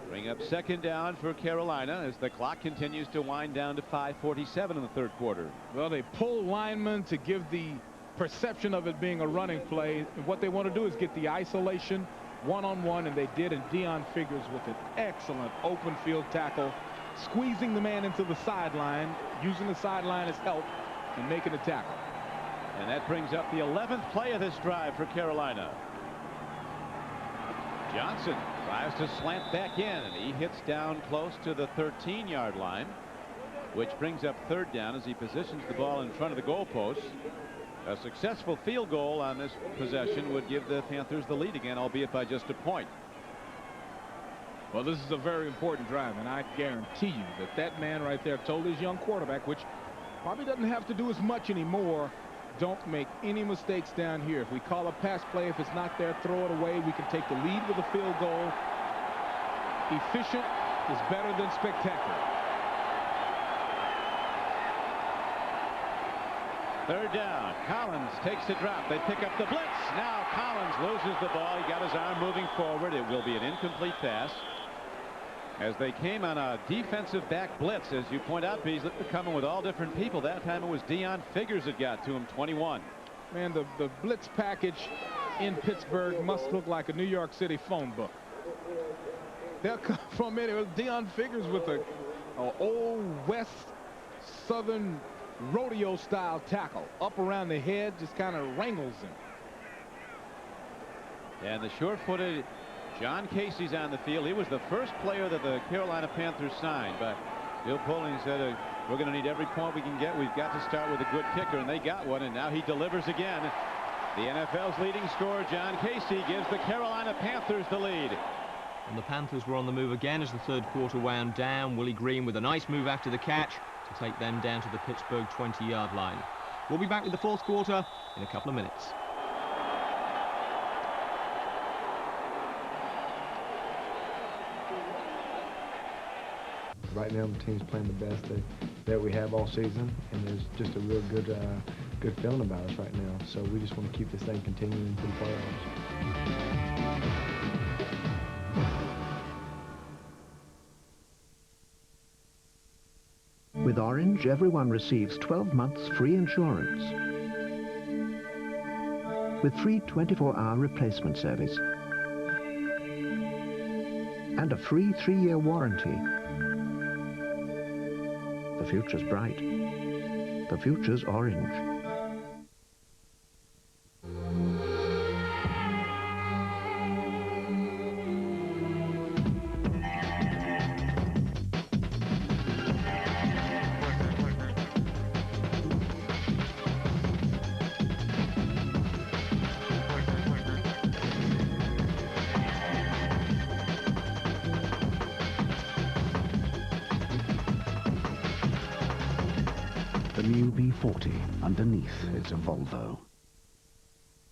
Speaker 4: Bring up second down for Carolina as the clock continues to wind down to 5:47 in the third quarter.
Speaker 5: Well, they pull linemen to give the perception of it being a running play. And what they want to do is get the isolation one-on-one, and they did, and Deion Figures with an excellent open field tackle, squeezing the man into the sideline, using the sideline as help, and making a tackle.
Speaker 4: And that brings up the 11th play of this drive for Carolina. Johnson tries to slant back in, and he hits down close to the 13-yard line, which brings up third down as he positions the ball in front of the goalpost. A successful field goal on this possession would give the Panthers the lead again, albeit by just a point.
Speaker 5: Well, this is a very important drive, and I guarantee you that that man right there told his young quarterback, which probably doesn't have to do as much anymore, don't make any mistakes down here. If we call a pass play, if it's not there, throw it away. We can take the lead with a field goal. Efficient is better than spectacular.
Speaker 4: Third down. Collins takes the drop. They pick up the blitz. Now Collins loses the ball. He got his arm moving forward. It will be an incomplete pass. As they came on a defensive back blitz, as you point out, Beasley, coming with all different people. That time it was Deion Figures that got to him, 21.
Speaker 5: Man, the blitz package in Pittsburgh must look like a New York City phone book. They'll come from it. It was Deion Figures with a old West Southern rodeo style tackle up around the head, just kind of wrangles him.
Speaker 4: And the sure-footed John Casey's on the field. He was the first player that the Carolina Panthers signed, but Bill Polian said we're going to need every point we can get. We've got to start with a good kicker, and they got one, and now he delivers again. The NFL's leading scorer, John Casey, gives the Carolina Panthers the lead.
Speaker 1: And the Panthers were on the move again as the third quarter wound down. Willie Green with a nice move after the catch to take them down to the Pittsburgh 20-yard line. We'll be back with the fourth quarter in a couple of minutes.
Speaker 8: Right now, the team's playing the best that we have all season, and there's just a real good feeling about us right now. So we just want to keep this thing continuing through the playoffs.
Speaker 10: With Orange, everyone receives 12 months free insurance with free 24-hour replacement service and a free 3-year warranty. The future's bright. The future's Orange.
Speaker 9: New B40. Underneath, it's a Volvo.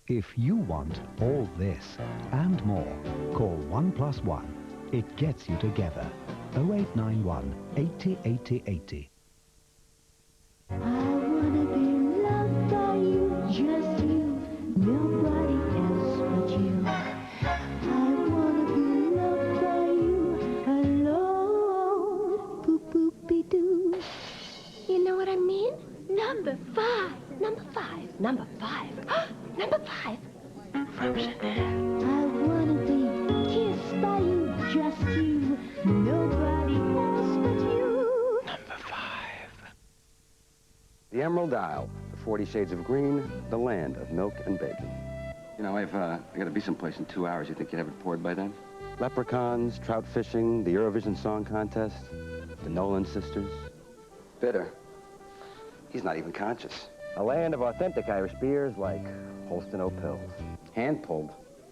Speaker 9: If you want all this and more, call 1+1. It gets you together. 0891 80 80 80.
Speaker 17: I wanna be loved by you, just you, nobody else but you. I wanna be loved by you, alone, boop boopy doo. You know what I mean? Number 5, number 5, number 5, number 5.
Speaker 11: Emerald Isle, the 40 shades of green, the land of milk and bacon.
Speaker 13: You know, I got to be someplace in 2 hours. You think you'd have it poured by then?
Speaker 11: Leprechauns, trout fishing, the Eurovision Song Contest, the Nolan sisters.
Speaker 13: Bitter. He's not even conscious.
Speaker 11: A land of authentic Irish beers like Holston O'Pills.
Speaker 13: Hand-pulled.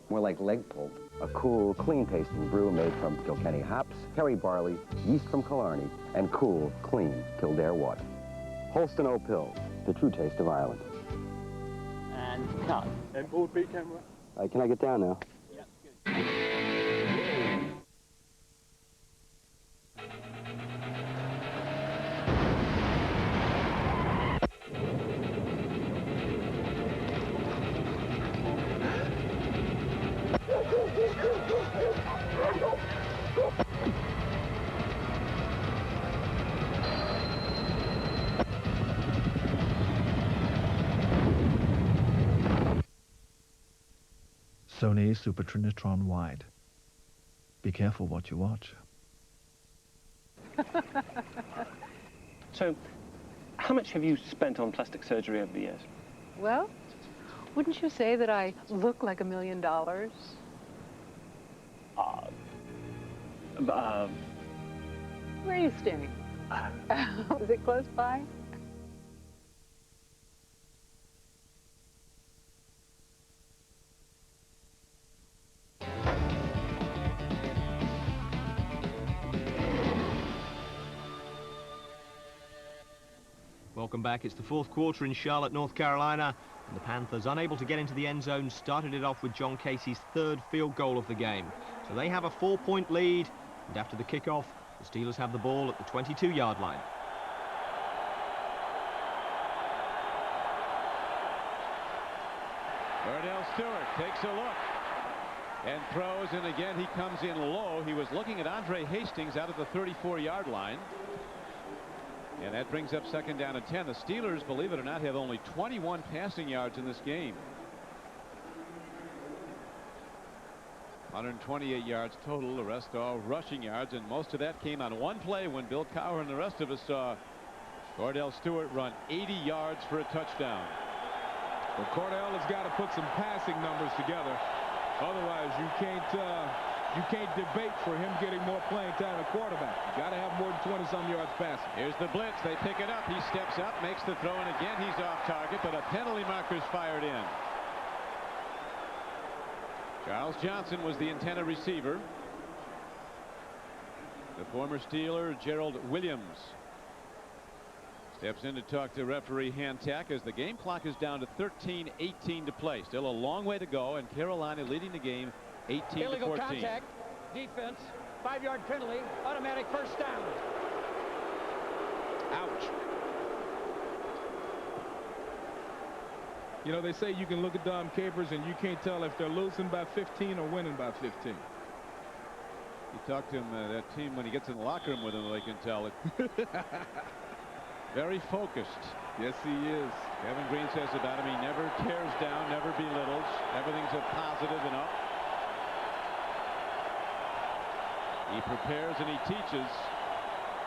Speaker 13: More like leg-pulled.
Speaker 11: A cool, clean-tasting brew made from Kilkenny hops, Kerry barley, yeast from Killarney, and cool, clean Kildare water. Holston O'Pills, the true taste of Ireland.
Speaker 14: And cut. And board B camera.
Speaker 11: Can I get down now?
Speaker 15: Sony Super Trinitron Wide. Be careful what you watch.
Speaker 25: So, how much have you spent on plastic surgery over the years?
Speaker 26: Well, wouldn't you say that I look like $1 million? Where are you standing? Is it close by?
Speaker 1: Welcome back. It's the fourth quarter in Charlotte, North Carolina, and the Panthers, unable to get into the end zone, started it off with John Casey's third field goal of the game. So they have a 4-point lead, and after the kickoff, the Steelers have the ball at the 22-yard line.
Speaker 4: Cordell Stewart takes a look and throws, and again he comes in low. He was looking at Andre Hastings out of the 34-yard line. And that brings up second down and 10. The Steelers, believe it or not, have only 21 passing yards in this game. 128 yards total, the rest all rushing yards, and most of that came on one play when Bill Cowher and the rest of us saw Cordell Stewart run 80 yards for a touchdown.
Speaker 5: Well, Cordell has got to put some passing numbers together. Otherwise, you can't debate for him getting more playing time at quarterback. You got to have more than 20-some yards passing.
Speaker 4: Here's the blitz. They pick it up. He steps up, makes the throw, and again he's off target, but a penalty marker's fired in. Charles Johnson was the intended receiver. The former Steeler, Gerald Williams, steps in to talk to referee Hantak as the game clock is down to 13:18 to play. Still a long way to go, and Carolina leading the game 18-14.
Speaker 2: Illegal contact, defense, 5-yard penalty, automatic first down.
Speaker 5: Ouch. You know, they say you can look at Dom Capers and you can't tell if they're losing by 15 or winning by 15.
Speaker 4: You talk to him, that team, when he gets in the locker room with them, they can tell it. Very focused.
Speaker 5: Yes, he is.
Speaker 4: Kevin Green says about him, he never tears down, never belittles. Everything's a positive and up. He prepares and he teaches.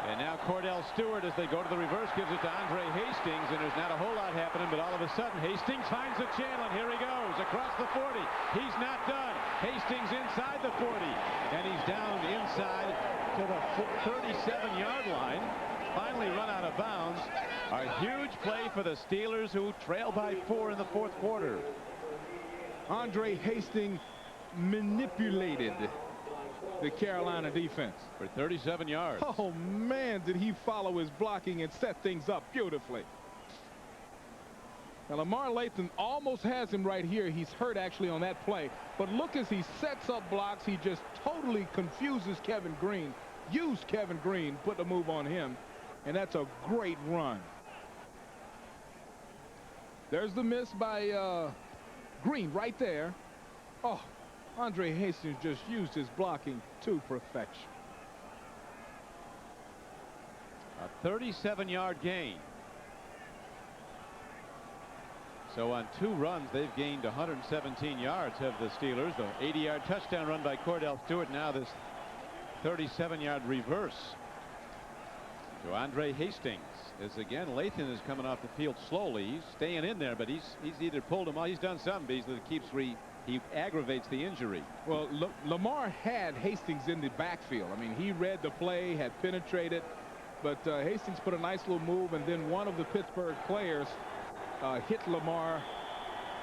Speaker 4: And now Cordell Stewart, as they go to the reverse, gives it to Andre Hastings, and there's not a whole lot happening, but all of a sudden Hastings finds a channel, and here he goes across the 40. He's not done. Hastings inside the 40, and he's down inside to the 37-yard line. Finally run out of bounds. A huge play for the Steelers, who trail by 4 in the fourth quarter.
Speaker 5: Andre Hastings manipulated the Carolina defense
Speaker 4: for 37 yards.
Speaker 5: Oh man, did he follow his blocking and set things up beautifully. Now Lamar Latham almost has him right here. He's hurt actually on that play, but look, as he sets up blocks, he just totally confuses Kevin Green. Used Kevin Green, put the move on him, and that's a great run. There's the miss by Green right there. Oh, Andre Hastings just used his blocking to perfection.
Speaker 4: A 37-yard gain. So on 2 runs, they've gained 117 yards, have the Steelers. The 80-yard touchdown run by Cordell Stewart. Now this 37-yard reverse to Andre Hastings. As again, Lathan is coming off the field slowly. He's staying in there, but he's either pulled him off. He's done something, Beasley, that keeps he aggravates the injury.
Speaker 5: Well, Lamar had Hastings in the backfield. I mean, he read the play, had penetrated, but Hastings put a nice little move, and then one of the Pittsburgh players hit Lamar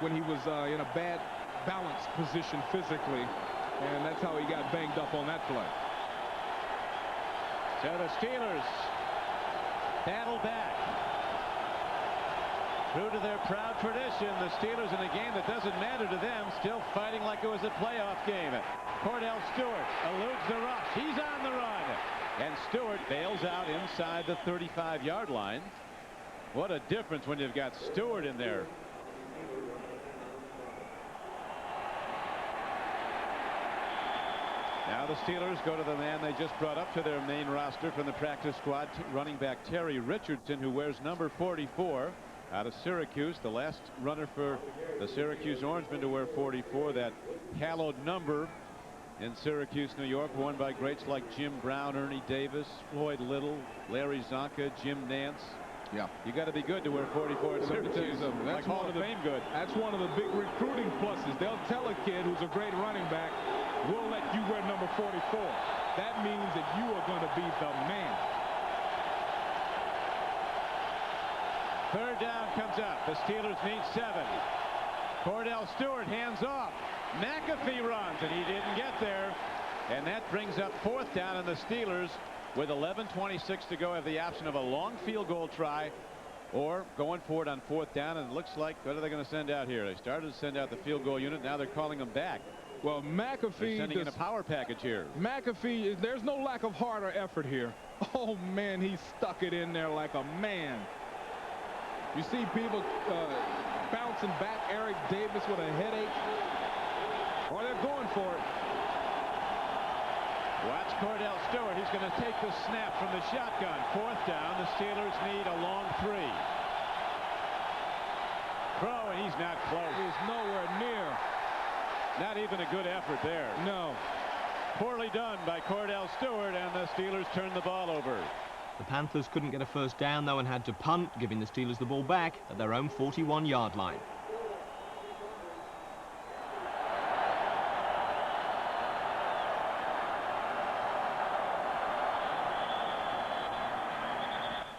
Speaker 5: when he was in a bad balance position physically, and that's how he got banged up on that play.
Speaker 4: So the Steelers battle back. True to their proud tradition, the Steelers in a game that doesn't matter to them, still fighting like it was a playoff game. Cordell Stewart eludes the rush. He's on the run. And Stewart bails out inside the 35-yard line. What a difference when you've got Stewart in there. Now the Steelers go to the man they just brought up to their main roster from the practice squad, running back Terry Richardson, who wears number 44 out of Syracuse, the last runner for the Syracuse Orangemen to wear 44, that hallowed number in Syracuse, New York, worn by greats like Jim Brown, Ernie Davis, Floyd Little, Larry Zonka, Jim Nance.
Speaker 5: Yeah,
Speaker 4: you got to be good to wear 44 at Syracuse.
Speaker 5: That's
Speaker 4: like Hall of Fame good.
Speaker 5: That's one of the big recruiting pluses. They'll tell a kid who's a great running back, we'll let you wear number 44. That means that you are going to be the man.
Speaker 4: Third down comes up. The Steelers need 7. Cordell Stewart hands off. McAfee runs, and he didn't get there. And that brings up 4th down, and the Steelers, with 11:26 to go, have the option of a long field goal try or going for it on 4th down. And it looks like, what are they going to send out here? They started to send out the field goal unit. Now they're calling them back.
Speaker 5: Well, McAfee,
Speaker 4: they're sending in a power package here.
Speaker 5: McAfee, there's no lack of heart or effort here. Oh, man, he stuck it in there like a man. You see people bouncing back. Eric Davis with a headache. Or they're going for it.
Speaker 4: Watch Cordell Stewart. He's going to take the snap from the shotgun. 4th down. The Steelers need a long 3. Throw, and he's not close.
Speaker 5: He's nowhere near.
Speaker 4: Not even a good effort there.
Speaker 5: No.
Speaker 4: Poorly done by Cordell Stewart, and the Steelers turn the ball over.
Speaker 1: The Panthers couldn't get a first down, though, and had to punt, giving the Steelers the ball back at their own 41-yard line.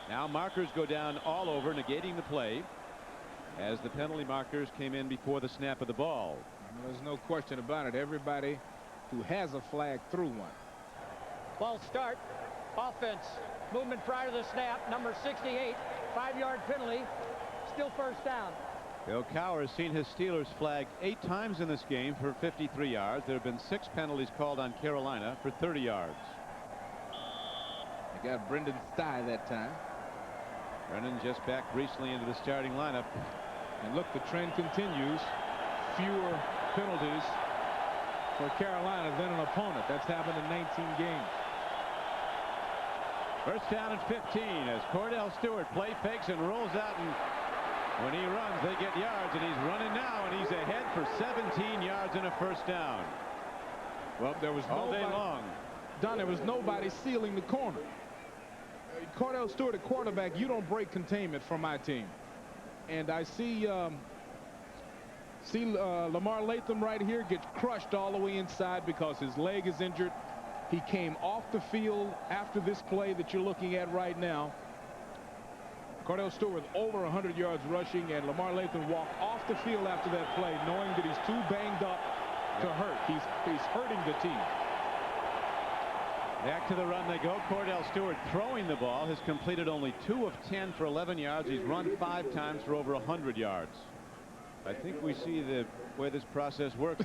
Speaker 4: Now markers go down all over, negating the play, as the penalty markers came in before the snap of the ball.
Speaker 5: There's no question about it. Everybody who has a flag threw one.
Speaker 6: Ball start. Offense. Movement prior to the snap. Number 68. 5-yard penalty. Still first down.
Speaker 4: Bill Cowher has seen his Steelers flagged 8 times in this game for 53 yards. There have been 6 penalties called on Carolina for 30 yards.
Speaker 5: They got Brendan Stye that time.
Speaker 4: Brennan just back recently into the starting lineup.
Speaker 5: And look, the trend continues. Fewer penalties for Carolina than an opponent. That's happened in 19 games.
Speaker 4: First down and 15 as Cordell Stewart play fakes and rolls out, and when he runs they get yards, and he's running now, and he's ahead for 17 yards and a first down.
Speaker 5: Well, there was
Speaker 4: all day long.
Speaker 5: Don, there was nobody sealing the corner. Cordell Stewart at quarterback, you don't break containment for my team. And I see Lamar Latham right here gets crushed all the way inside because his leg is injured. He came off the field after this play that you're looking at right now. Cordell Stewart with over 100 yards rushing, and Lamar Latham walked off the field after that play knowing that he's too banged up to hurt. He's hurting the team.
Speaker 4: Back to the run they go. Cordell Stewart throwing the ball has completed only 2 of 10 for 11 yards. He's run 5 times for over 100 yards. I think we see the way this process works.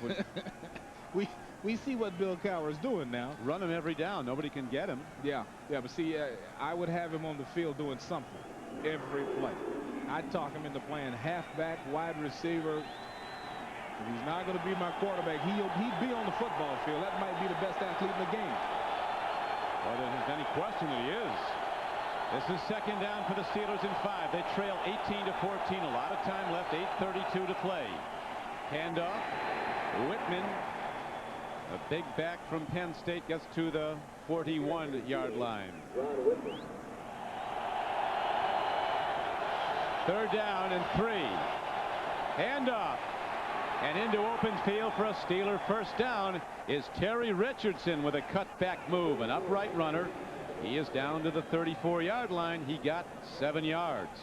Speaker 5: We see what Bill Cowher is doing now.
Speaker 4: Run him every down. Nobody can get him.
Speaker 5: Yeah, but see, I would have him on the field doing something every play. I'd talk him into playing halfback, wide receiver. If he's not going to be my quarterback, he'd be on the football field. That might be the best athlete in the game.
Speaker 4: Well, there's any question that he is. This is second down for the Steelers in 5. They trail 18-14. A lot of time left. 8:32 to play. Handoff. Whitman, a big back from Penn State, gets to the 41-yard line. Third down and 3. Handoff. And into open field for a Steeler first down is Terry Richardson with a cutback move, an upright runner. He is down to the 34-yard line. He got 7 yards.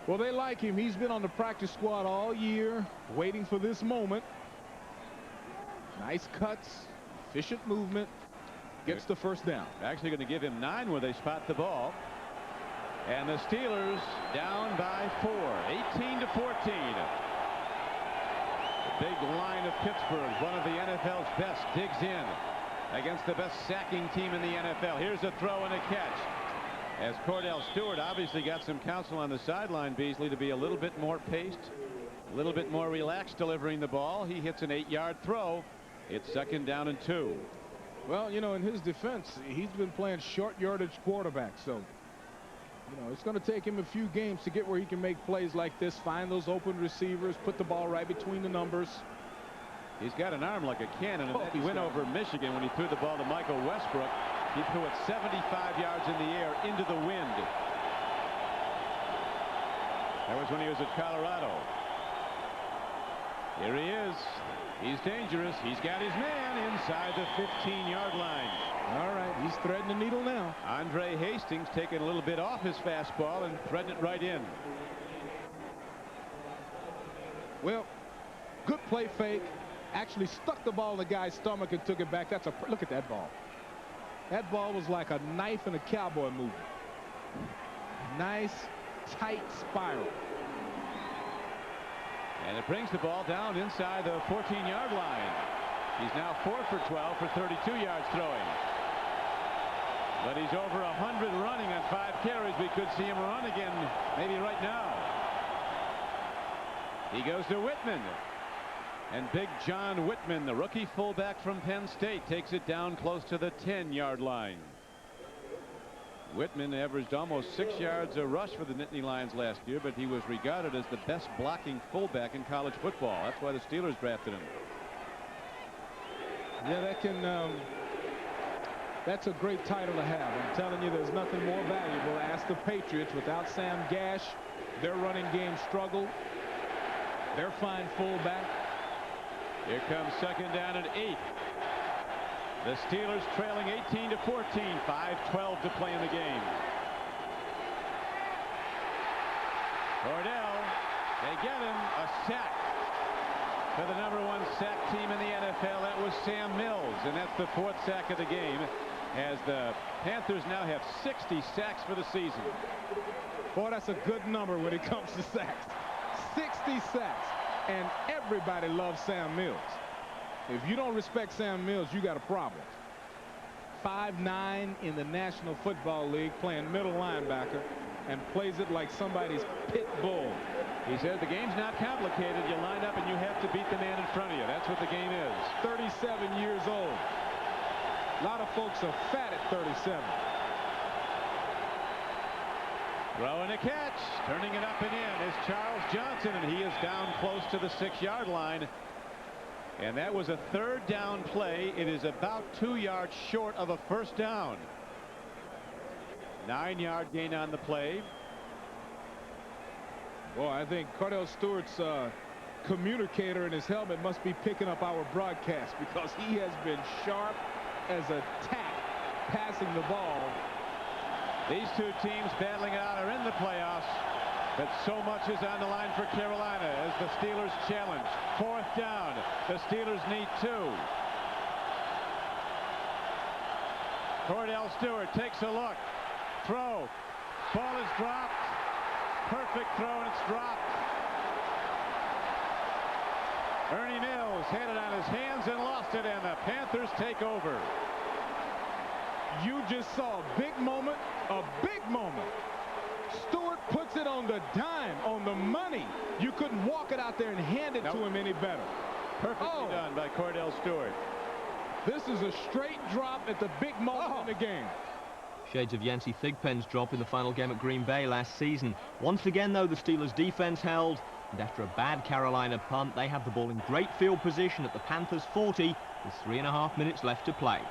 Speaker 5: Well, they like him. He's been on the practice squad all year, waiting for this moment. Nice cuts, efficient movement, gets the first down.
Speaker 4: Actually going to give him 9 where they spot the ball. And the Steelers down by 4, 18-14. The big line of Pittsburgh, one of the NFL's best, digs in against the best sacking team in the NFL. Here's a throw and a catch. As Cordell Stewart obviously got some counsel on the sideline, Beasley, to be a little bit more paced, a little bit more relaxed delivering the ball. He hits an 8-yard throw. It's 2nd down and 2.
Speaker 5: Well, you know, in his defense, he's been playing short yardage quarterback, so you know, it's going to take him a few games to get where he can make plays like this, find those open receivers, put the ball right between the numbers.
Speaker 4: He's got an arm like a cannon, and that win over Michigan when he threw the ball to Michael Westbrook. He threw it 75 yards in the air into the wind. That was when he was at Colorado. Here he is. He's dangerous. He's got his man inside the 15-yard line.
Speaker 5: All right, he's threading the needle now.
Speaker 4: Andre Hastings taking a little bit off his fastball and threading it right in.
Speaker 5: Well, good play fake. Actually stuck the ball in the guy's stomach and took it back. That's a look at that ball. That ball was like a knife in a cowboy movie. Nice, tight spiral.
Speaker 4: And it brings the ball down inside the 14-yard line. He's now 4 for 12 for 32 yards throwing. But he's over 100 running on 5 carries. We could see him run again maybe right now. He goes to Whitman. And big John Whitman, the rookie fullback from Penn State, takes it down close to the 10-yard line. Whitman averaged almost 6 yards a rush for the Nittany Lions last year, but he was regarded as the best blocking fullback in college football. That's why the Steelers drafted him.
Speaker 5: Yeah, that's a great title to have. I'm telling you, there's nothing more valuable. Ask the Patriots. Without Sam Gash, their running game struggled. Their fine fullback.
Speaker 4: Here comes 2nd down and 8. The Steelers trailing 18-14, 5:12 to play in the game. Cordell, they get him a sack. For the #1 sack team in the NFL, that was Sam Mills, and that's the 4th sack of the game, as the Panthers now have 60 sacks for the season.
Speaker 5: Boy, that's a good number when it comes to sacks. 60 sacks, and everybody loves Sam Mills. If you don't respect Sam Mills, you got a problem. 5'9" in the National Football League, playing middle linebacker, and plays it like somebody's pit bull.
Speaker 4: He said the game's not complicated. You line up and you have to beat the man in front of you. That's what the game is.
Speaker 5: 37 years old. A lot of folks are fat at 37.
Speaker 4: Throw and a catch. Turning it up and in is Charles Johnson, and he is down close to the 6-yard line. And that was a 3rd down play. It is about 2 yards short of a first down. 9-yard gain on the play.
Speaker 5: Boy, I think Cordell Stewart's communicator in his helmet must be picking up our broadcast, because he has been sharp as a tack passing the ball.
Speaker 4: These two teams battling it out are in the playoffs, but so much is on the line for Carolina as the Steelers challenge. 4th down. The Steelers need 2. Cordell Stewart takes a look. Throw. Ball is dropped. Perfect throw, and it's dropped. Ernie Mills had it on his hands and lost it, and the Panthers take over.
Speaker 5: You just saw a big moment, a big moment. Stewart puts it on the dime, on the money. You couldn't walk it out there and hand it to him any better.
Speaker 4: Perfectly done by Cordell Stewart.
Speaker 5: This is a straight drop at the big moment in the game.
Speaker 1: Shades of Yancey Thigpen's drop in the final game at Green Bay last season. Once again, though, the Steelers' defense held, and after a bad Carolina punt, they have the ball in great field position at the Panthers' 40 with 3.5 minutes left to play.